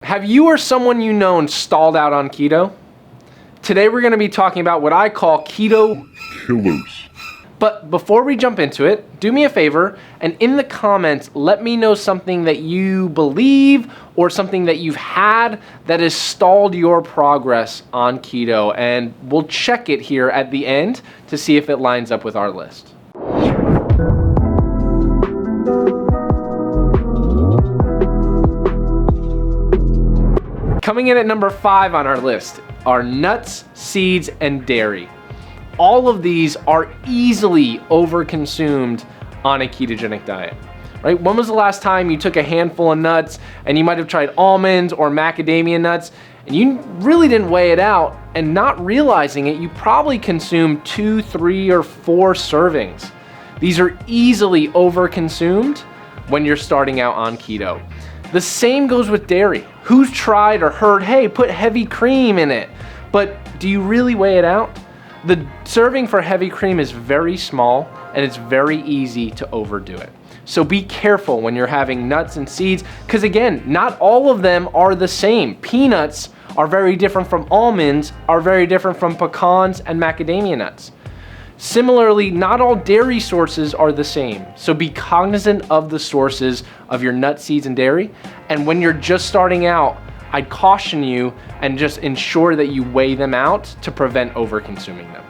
Have you or someone you know stalled out on keto? Today we're going to be talking about what I call keto killers. But before we jump into it, do me a favor and in the comments let me know something that you believe or something that you've had that has stalled your progress on keto, and we'll check it here at the end to see if it lines up with our list. Coming in at number 5 on our list are nuts, seeds, and dairy. All of these are easily overconsumed on a ketogenic diet, right? When was the last time you took a handful of nuts and you might have tried almonds or macadamia nuts and you really didn't weigh it out, and not realizing it, you probably consumed 2, 3, or 4 servings. These are easily overconsumed when you're starting out on keto. The same goes with dairy. Who's tried or heard, hey, put heavy cream in it, but do you really weigh it out? The serving for heavy cream is very small and it's very easy to overdo it. So be careful when you're having nuts and seeds, because again, not all of them are the same. Peanuts are very different from almonds, are very different from pecans and macadamia nuts. Similarly, not all dairy sources are the same. So be cognizant of the sources of your nuts, seeds, and dairy. And when you're just starting out, I'd caution you and just ensure that you weigh them out to prevent over-consuming them.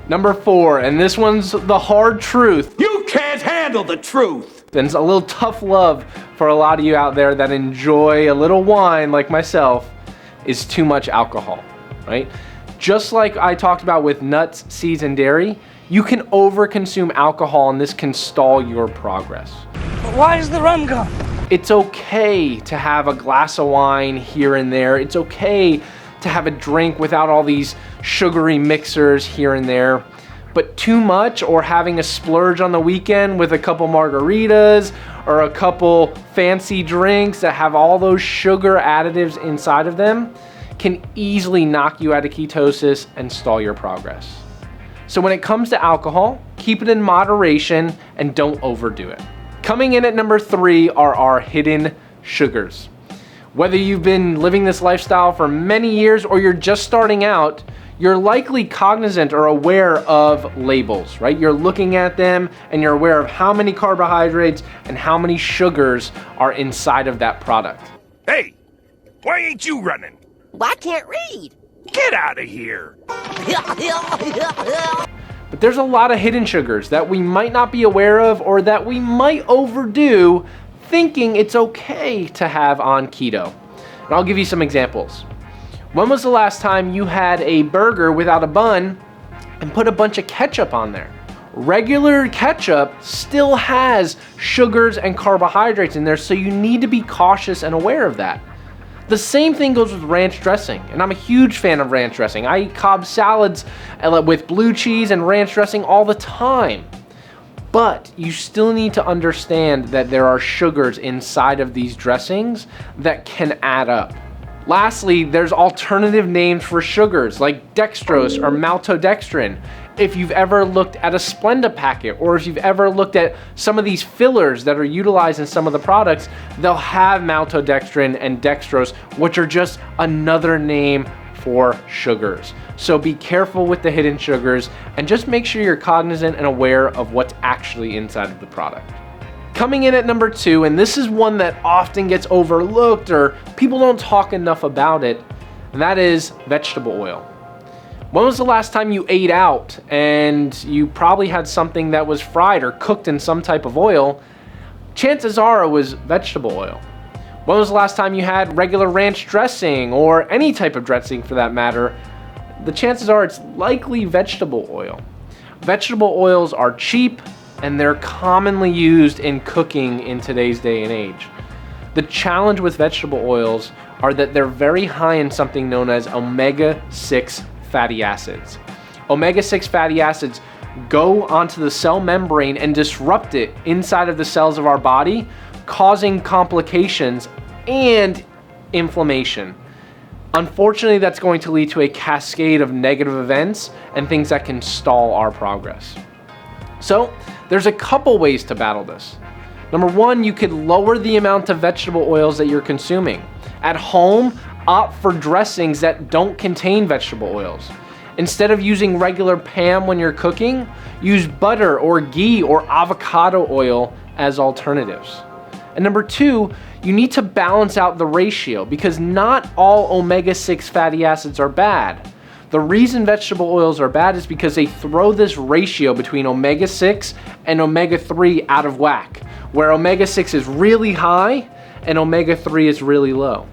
Number 4, and this one's the hard truth. You can't handle the truth. And it's a little tough love for a lot of you out there that enjoy a little wine like myself, is too much alcohol, right? Just like I talked about with nuts, seeds, and dairy, you can overconsume alcohol and this can stall your progress. But why is the rum gone? It's okay to have a glass of wine here and there. It's okay to have a drink without all these sugary mixers here and there. But too much, or having a splurge on the weekend with a couple margaritas or a couple fancy drinks that have all those sugar additives inside of them, can easily knock you out of ketosis and stall your progress. So when it comes to alcohol, keep it in moderation and don't overdo it. Coming in at number 3 are our hidden sugars. Whether you've been living this lifestyle for many years or you're just starting out, you're likely cognizant or aware of labels, right? You're looking at them and you're aware of how many carbohydrates and how many sugars are inside of that product. Hey, why ain't you running? Well, I can't read. Get out of here. But there's a lot of hidden sugars that we might not be aware of or that we might overdo thinking it's okay to have on keto. And I'll give you some examples. When was the last time you had a burger without a bun and put a bunch of ketchup on there? Regular ketchup still has sugars and carbohydrates in there, so you need to be cautious and aware of that. The same thing goes with ranch dressing, and I'm a huge fan of ranch dressing. I eat Cobb salads with blue cheese and ranch dressing all the time. But you still need to understand that there are sugars inside of these dressings that can add up. Lastly, there's alternative names for sugars like dextrose or maltodextrin. If you've ever looked at a Splenda packet, or if you've ever looked at some of these fillers that are utilized in some of the products, they'll have maltodextrin and dextrose, which are just another name for sugars. So be careful with the hidden sugars and just make sure you're cognizant and aware of what's actually inside of the product. Coming in at number 2, and this is one that often gets overlooked or people don't talk enough about it, and that is vegetable oil. When was the last time you ate out and you probably had something that was fried or cooked in some type of oil? Chances are it was vegetable oil. When was the last time you had regular ranch dressing or any type of dressing for that matter? The chances are it's likely vegetable oil. Vegetable oils are cheap and they're commonly used in cooking in today's day and age. The challenge with vegetable oils are that they're very high in something known as omega-6 fatty acids. Omega-6 fatty acids go onto the cell membrane and disrupt it inside of the cells of our body, causing complications and inflammation. Unfortunately, that's going to lead to a cascade of negative events and things that can stall our progress. So there's a couple ways to battle this. Number 1, you could lower the amount of vegetable oils that you're consuming. At home, opt for dressings that don't contain vegetable oils. Instead of using regular Pam when you're cooking, use butter or ghee or avocado oil as alternatives. And number 2, you need to balance out the ratio because not all omega-6 fatty acids are bad. The reason vegetable oils are bad is because they throw this ratio between omega-6 and omega-3 out of whack, where omega-6 is really high and omega-3 is really low.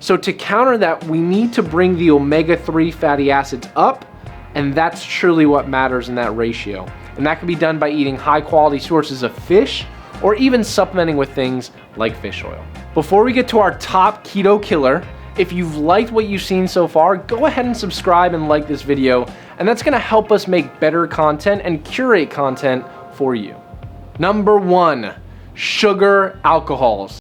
So to counter that, we need to bring the omega-3 fatty acids up, and that's truly what matters in that ratio. And that can be done by eating high quality sources of fish or even supplementing with things like fish oil. Before we get to our top keto killer, if you've liked what you've seen so far, go ahead and subscribe and like this video, and that's gonna help us make better content and curate content for you. Number 1, sugar alcohols.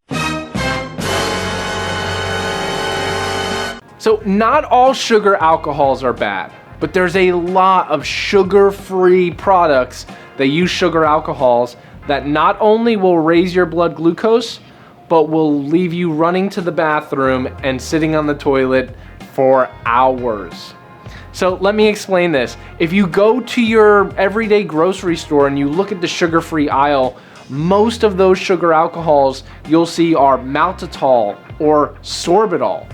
So not all sugar alcohols are bad, but there's a lot of sugar-free products that use sugar alcohols that not only will raise your blood glucose, but will leave you running to the bathroom and sitting on the toilet for hours. So let me explain this. If you go to your everyday grocery store and you look at the sugar-free aisle, most of those sugar alcohols you'll see are maltitol or sorbitol.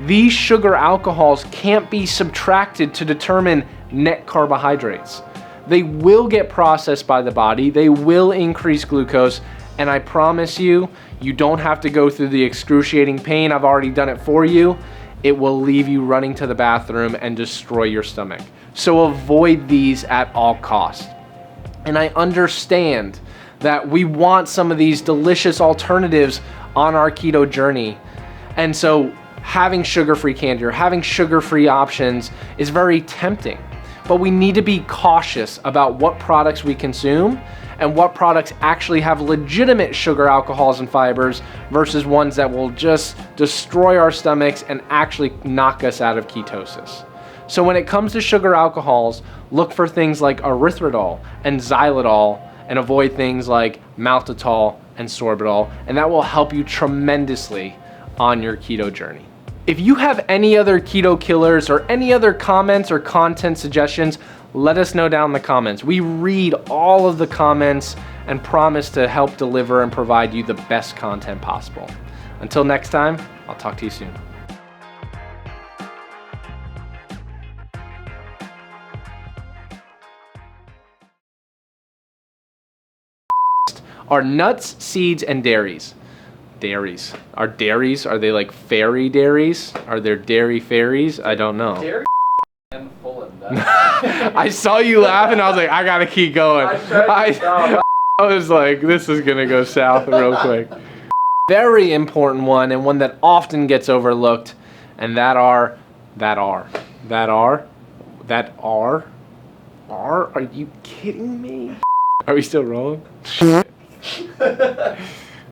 These sugar alcohols can't be subtracted to determine net carbohydrates. They will get processed by the body, they will increase glucose, and I promise you, you don't have to go through the excruciating pain. I've already done it for you. It will leave you running to the bathroom and destroy your stomach. So avoid these at all costs. And I understand that we want some of these delicious alternatives on our keto journey. And so having sugar-free candy or having sugar-free options is very tempting. But we need to be cautious about what products we consume and what products actually have legitimate sugar alcohols and fibers versus ones that will just destroy our stomachs and actually knock us out of ketosis. So when it comes to sugar alcohols, look for things like erythritol and xylitol and avoid things like maltitol and sorbitol, and that will help you tremendously on your keto journey. If you have any other keto killers or any other comments or content suggestions, let us know down in the comments. We read all of the comments and promise to help deliver and provide you the best content possible. Until next time, I'll talk to you soon. Are nuts, seeds, and dairies. Dairies. Are they like fairy dairies? Are there dairy fairies? I don't know. Dairy and full of nuts. I saw you laughing. I was like, I gotta keep going. I was like, this is gonna go south real quick. Very important one, and one that often gets overlooked, and that are. Are you kidding me? Are we still rolling?